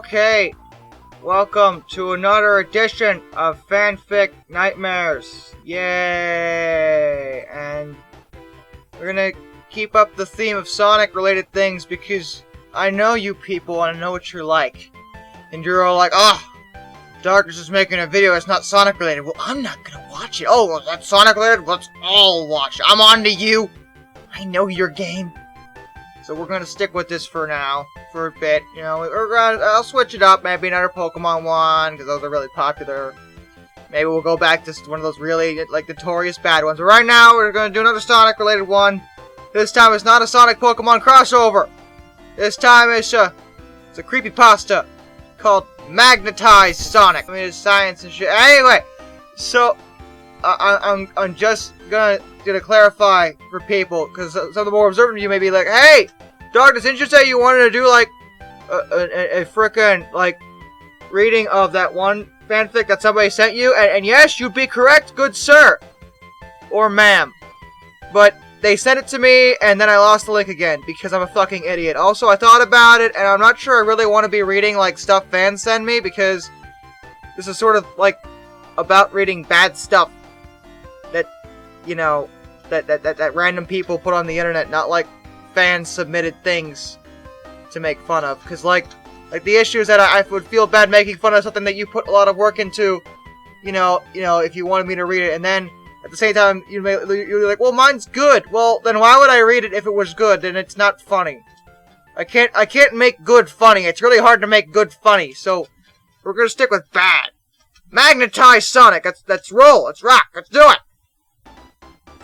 Okay, welcome to another edition of Fanfic Nightmares. Yay! And we're gonna keep up the theme of Sonic-related things because I know you people and I know what you're like. And you're all like, oh, Darkness is making a video that's not Sonic-related. Well, I'm not gonna watch it. Oh, well, that's Sonic-related? Let's all watch it. I'm on to you. I know your game. So we're gonna stick with this for now, for a bit. You know, I'll switch it up. Maybe another Pokemon one, because those are really popular. Maybe we'll go back to one of those really, like, notorious bad ones. But right now, we're gonna do another Sonic-related one. This time, it's not a Sonic-Pokemon crossover. This time, it's a creepypasta called Magnetized Sonic. I mean, it's science and shit. Anyway, so I'm just gonna clarify for people, because some of the more observant of you may be like, hey, Darkness, didn't you say you wanted to do, like, a frickin', like, reading of that one fanfic that somebody sent you? And yes, you'd be correct, good sir. Or ma'am. But they sent it to me, and then I lost the link again, because I'm a fucking idiot. Also, I thought about it, and I'm not sure I really want to be reading, like, stuff fans send me, because this is sort of, like, about reading bad stuff that, you know, that random people put on the internet, not, like, fan-submitted things to make fun of. Because, like the issue is that I would feel bad making fun of something that you put a lot of work into, you know, if you wanted me to read it, and then at the same time, you're like, well, mine's good. Well, then why would I read it if it was good? Then it's not funny. I can't make good funny. It's really hard to make good funny. So we're gonna stick with bad. Magnetized Sonic. Let's roll. Let's rock. Let's do it.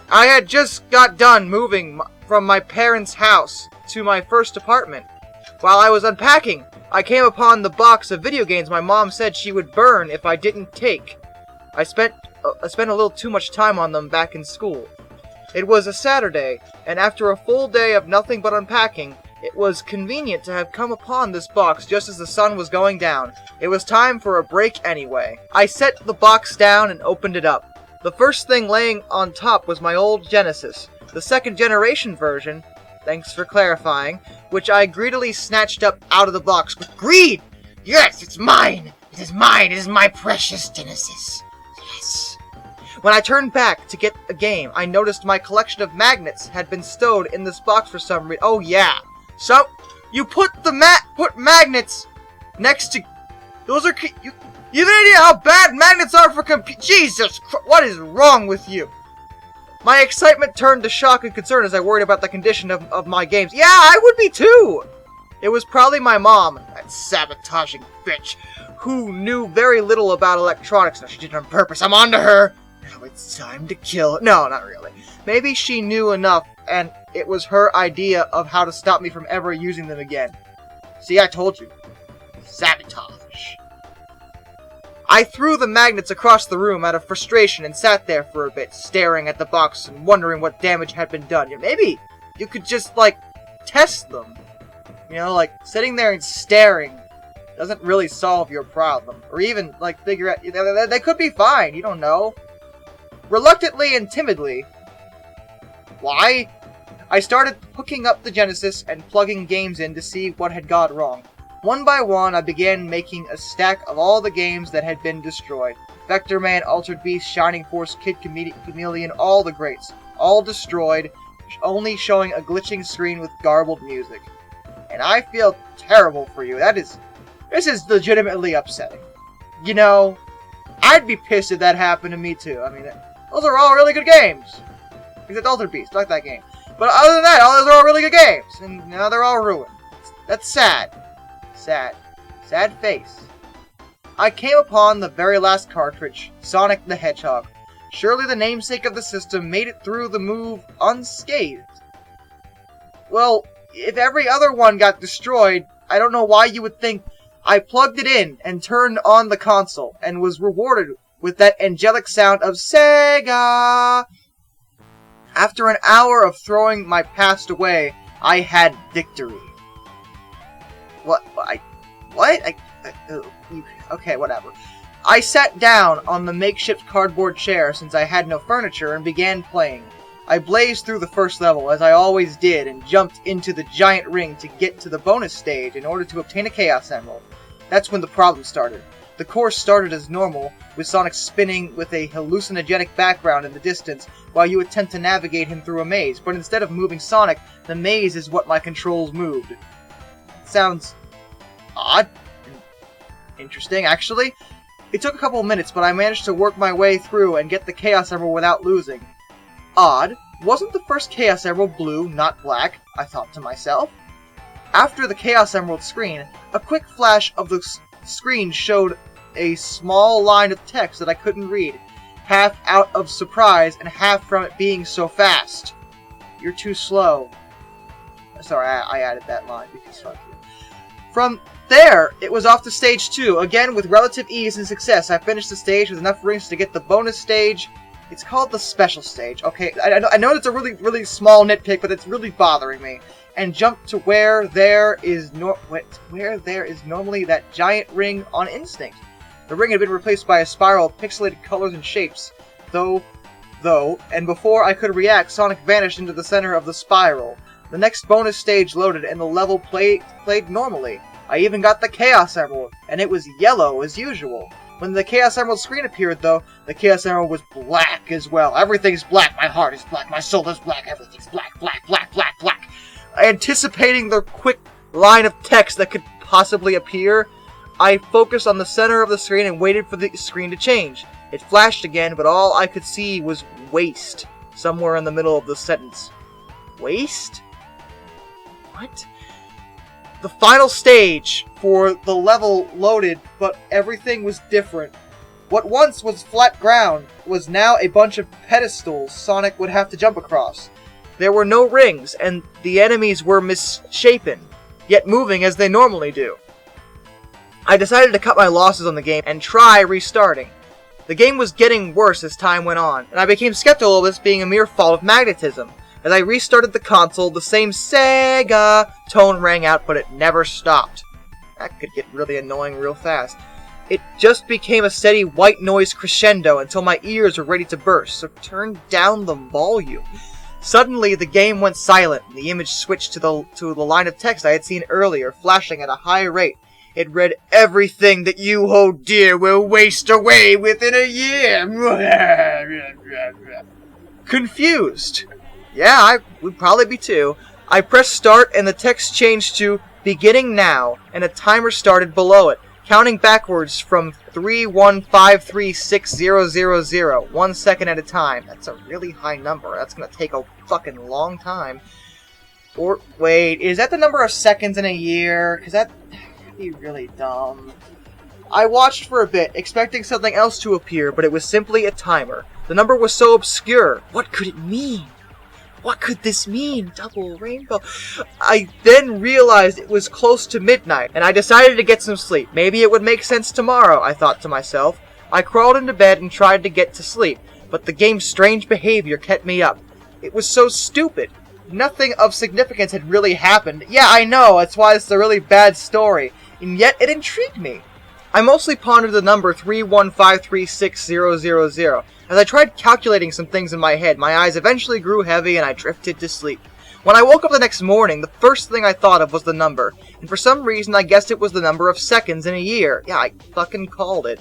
I had just got done moving from my parents' house to my first apartment. While I was unpacking, I came upon the box of video games my mom said she would burn if I didn't take. I spent a little too much time on them back in school. It was a Saturday, and after a full day of nothing but unpacking, it was convenient to have come upon this box just as the sun was going down. It was time for a break anyway. I set the box down and opened it up. The first thing laying on top was my old Genesis, the second generation version, thanks for clarifying, which I greedily snatched up out of the box with greed! Yes, it's mine! It is mine! It is my precious Genesis! Yes! When I turned back to get a game, I noticed my collection of magnets had been stowed in this box for some reason. Oh yeah! So, you put magnets next to... Those are... You have an idea how bad magnets are for Jesus Christ, what is wrong with you? My excitement turned to shock and concern as I worried about the condition of my games. Yeah, I would be too! It was probably my mom, that sabotaging bitch, who knew very little about electronics. No, she did it on purpose. I'm onto her! Now it's time to kill her. No, not really. Maybe she knew enough, and it was her idea of how to stop me from ever using them again. See, I told you. Sabotage. I threw the magnets across the room out of frustration and sat there for a bit, staring at the box and wondering what damage had been done. Maybe you could just, like, test them. You know, like, sitting there and staring doesn't really solve your problem. Or even, like, figure out... They could be fine, you don't know. Reluctantly and timidly... Why? I started hooking up the Genesis and plugging games in to see what had gone wrong. One by one, I began making a stack of all the games that had been destroyed. Vector Man, Altered Beast, Shining Force, Kid Chameleon, all the greats. All destroyed, only showing a glitching screen with garbled music. And I feel terrible for you. This is legitimately upsetting. You know, I'd be pissed if that happened to me too. I mean, those are all really good games. Except Altered Beast, I like that game. But other than that, those are all really good games. And now they're all ruined. That's sad. Sad face. I came upon the very last cartridge, Sonic the Hedgehog. Surely the namesake of the system made it through the move unscathed. Well, if every other one got destroyed, I don't know why you would think I plugged it in and turned on the console and was rewarded with that angelic sound of Sega. After an hour of throwing my past away, I had victory. Okay, whatever. I sat down on the makeshift cardboard chair since I had no furniture and began playing. I blazed through the first level, as I always did, and jumped into the giant ring to get to the bonus stage in order to obtain a Chaos Emerald. That's when the problem started. The course started as normal, with Sonic spinning with a hallucinogenic background in the distance while you attempt to navigate him through a maze, but instead of moving Sonic, the maze is what my controls moved. Sounds odd. Interesting, actually. It took a couple of minutes, but I managed to work my way through and get the Chaos Emerald without losing. Odd. Wasn't the first Chaos Emerald blue, not black? I thought to myself. After the Chaos Emerald screen, a quick flash of the screen showed a small line of text that I couldn't read, half out of surprise and half from it being so fast. You're too slow. Sorry, I added that line because fuck you. From there, it was off to stage 2. Again, with relative ease and success, I finished the stage with enough rings to get the bonus stage. It's called the special stage. Okay, I know it's a really small nitpick, but it's really bothering me. And jump to where there is normally that giant ring on Instinct. The ring had been replaced by a spiral of pixelated colors and shapes, though, and before I could react, Sonic vanished into the center of the spiral. The next bonus stage loaded, and the level played normally. I even got the Chaos Emerald, and it was yellow as usual. When the Chaos Emerald screen appeared, though, the Chaos Emerald was black as well. Everything's black. My heart is black. My soul is black. Everything's black, black, black, black, black. Anticipating the quick line of text that could possibly appear, I focused on the center of the screen and waited for the screen to change. It flashed again, but all I could see was waste, somewhere in the middle of the sentence. Waste? What? The final stage for the level loaded, but everything was different. What once was flat ground was now a bunch of pedestals Sonic would have to jump across. There were no rings, and the enemies were misshapen, yet moving as they normally do. I decided to cut my losses on the game and try restarting. The game was getting worse as time went on, and I became skeptical of this being a mere fault of magnetism. As I restarted the console, the same Sega tone rang out, but it never stopped. That could get really annoying real fast. It just became a steady white noise crescendo until my ears were ready to burst, so turned down the volume. Suddenly, the game went silent, and the image switched to the line of text I had seen earlier, flashing at a high rate. It read, "Everything that you hold dear will waste away within a year." Confused. Yeah, I would probably be too. I pressed start, and the text changed to "Beginning now," and a timer started below it, counting backwards from 3153600, 1 second at a time. That's a really high number. That's gonna take a fucking long time. Or, wait, is that the number of seconds in a year? Because that'd be really dumb. I watched for a bit, expecting something else to appear, but it was simply a timer. The number was so obscure. What could it mean? What could this mean? Double rainbow. I then realized it was close to midnight, and I decided to get some sleep. Maybe it would make sense tomorrow, I thought to myself. I crawled into bed and tried to get to sleep, but the game's strange behavior kept me up. It was so stupid. Nothing of significance had really happened. Yeah, I know, that's why it's a really bad story, and yet it intrigued me. I mostly pondered the number 3153600. As I tried calculating some things in my head, my eyes eventually grew heavy and I drifted to sleep. When I woke up the next morning, the first thing I thought of was the number, and for some reason I guessed it was the number of seconds in a year. Yeah, I fucking called it.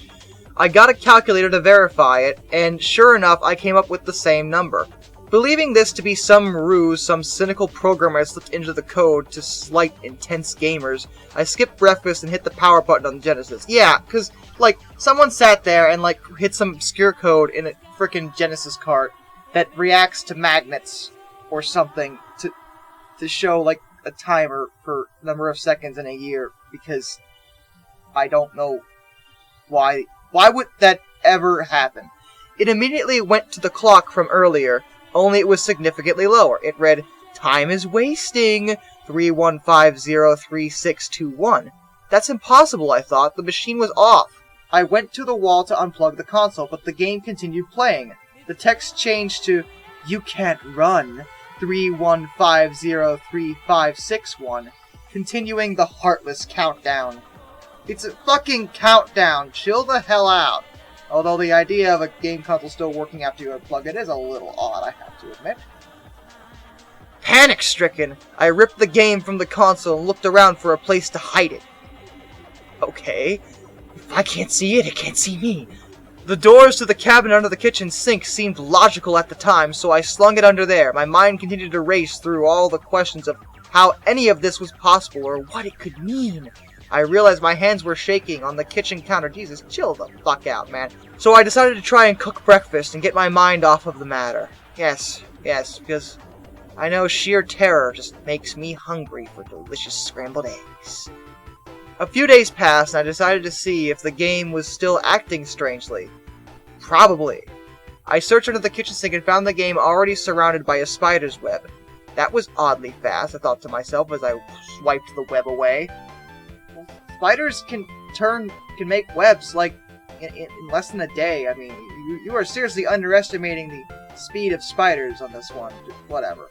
I got a calculator to verify it, and sure enough, I came up with the same number. Believing this to be some ruse some cynical programmer had slipped into the code to slight intense gamers, I skipped breakfast and hit the power button on the Genesis. Yeah, because, someone sat there and, hit some obscure code in a frickin' Genesis cart that reacts to magnets or something to show, a timer for number of seconds in a year, because I don't know why. Why would that ever happen? It immediately went to the clock from earlier, only it was significantly lower. It read, "Time is wasting, 31503621. That's impossible, I thought. The machine was off. I went to the wall to unplug the console, but the game continued playing. The text changed to, "You can't run, 31503561, continuing the heartless countdown." It's a fucking countdown. Chill the hell out. Although the idea of a game console still working after you unplug it is a little odd, I have to admit. Panic-stricken, I ripped the game from the console and looked around for a place to hide it. Okay. If I can't see it, it can't see me. The doors to the cabinet under the kitchen sink seemed logical at the time, so I slung it under there. My mind continued to race through all the questions of how any of this was possible or what it could mean. I realized my hands were shaking on the kitchen counter. Jesus, chill the fuck out, man. So I decided to try and cook breakfast and get my mind off of the matter. Yes, because I know sheer terror just makes me hungry for delicious scrambled eggs. A few days passed, and I decided to see if the game was still acting strangely. Probably. I searched under the kitchen sink and found the game already surrounded by a spider's web. That was oddly fast, I thought to myself as I swiped the web away. Spiders can make webs, like, in less than a day. I mean, you are seriously underestimating the speed of spiders on this one. Whatever.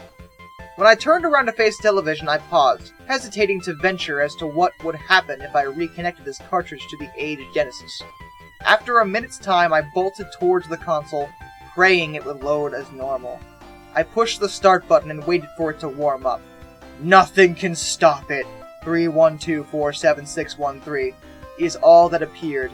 When I turned around to face the television, I paused, hesitating to venture as to what would happen if I reconnected this cartridge to the aged Genesis. After a minute's time, I bolted towards the console, praying it would load as normal. I pushed the start button and waited for it to warm up. Nothing can stop it. 31247613 is all that appeared.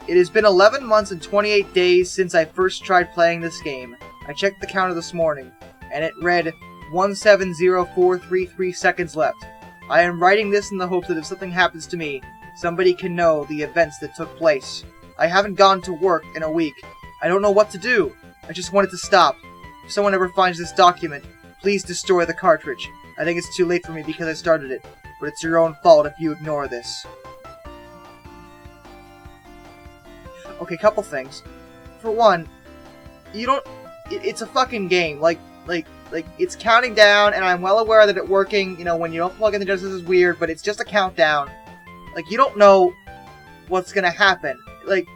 It has been 11 months and 28 days since I first tried playing this game. I checked the counter this morning, and it read 170433 seconds left. I am writing this in the hope that if something happens to me, somebody can know the events that took place. I haven't gone to work in a week. I don't know what to do. I just want it to stop. If someone ever finds this document, please destroy the cartridge. I think it's too late for me because I started it, but it's your own fault if you ignore this. Okay, couple things. For one, you don't... It's a fucking game. Like, it's counting down, and I'm well aware that it working, you know, when you don't plug in the Genesis is weird, but it's just a countdown. Like, you don't know what's gonna happen. Like,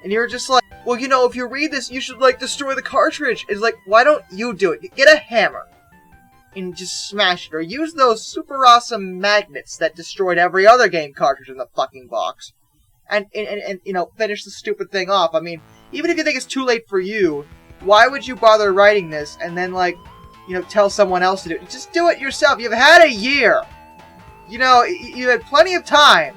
and you're just like, well, you know, if you read this, you should, like, destroy the cartridge. It's like, why don't you do it? Get a hammer and just smash it, or use those super awesome magnets that destroyed every other game cartridge in the fucking box. And you know, finish the stupid thing off. I mean, even if you think it's too late for you, why would you bother writing this and then, like, you know, tell someone else to do it? Just do it yourself. You've had a year. You know, you had plenty of time.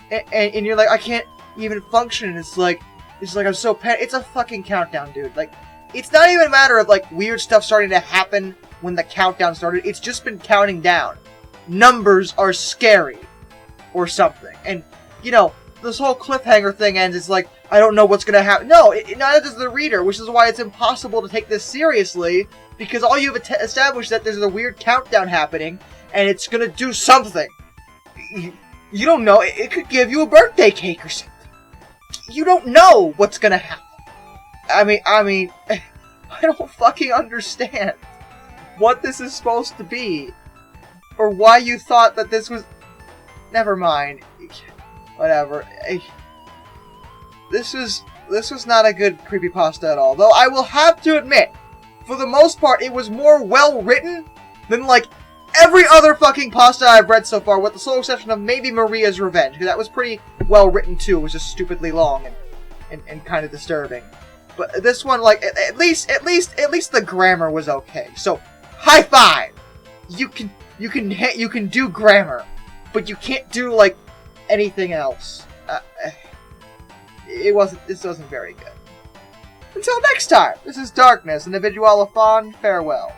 And you're like, I can't even function. It's like I'm so panicked. It's a fucking countdown, dude. Like, it's not even a matter of, like, weird stuff starting to happen when the countdown started. It's just been counting down. Numbers are scary. Or something. And, you know, this whole cliffhanger thing ends. It's like, I don't know what's gonna happen. No, neither does the reader, which is why it's impossible to take this seriously, because all you've established that there's a weird countdown happening, and it's gonna do something. You don't know. It could give you a birthday cake or something. You don't know what's gonna happen. I mean, I don't fucking understand what this is supposed to be, or why you thought that this was... Never mind. Whatever. This was not a good creepypasta at all. Though I will have to admit, for the most part, it was more well written than, like, every other fucking pasta I've read so far, with the sole exception of maybe Maria's Revenge, because that was pretty well written too. It was just stupidly long and kind of disturbing. But this one, like, at least the grammar was okay. So, high five. You can do grammar, but you can't do, like, anything else. This wasn't very good. Until next time, this is Darkness, and the Individual Farewell.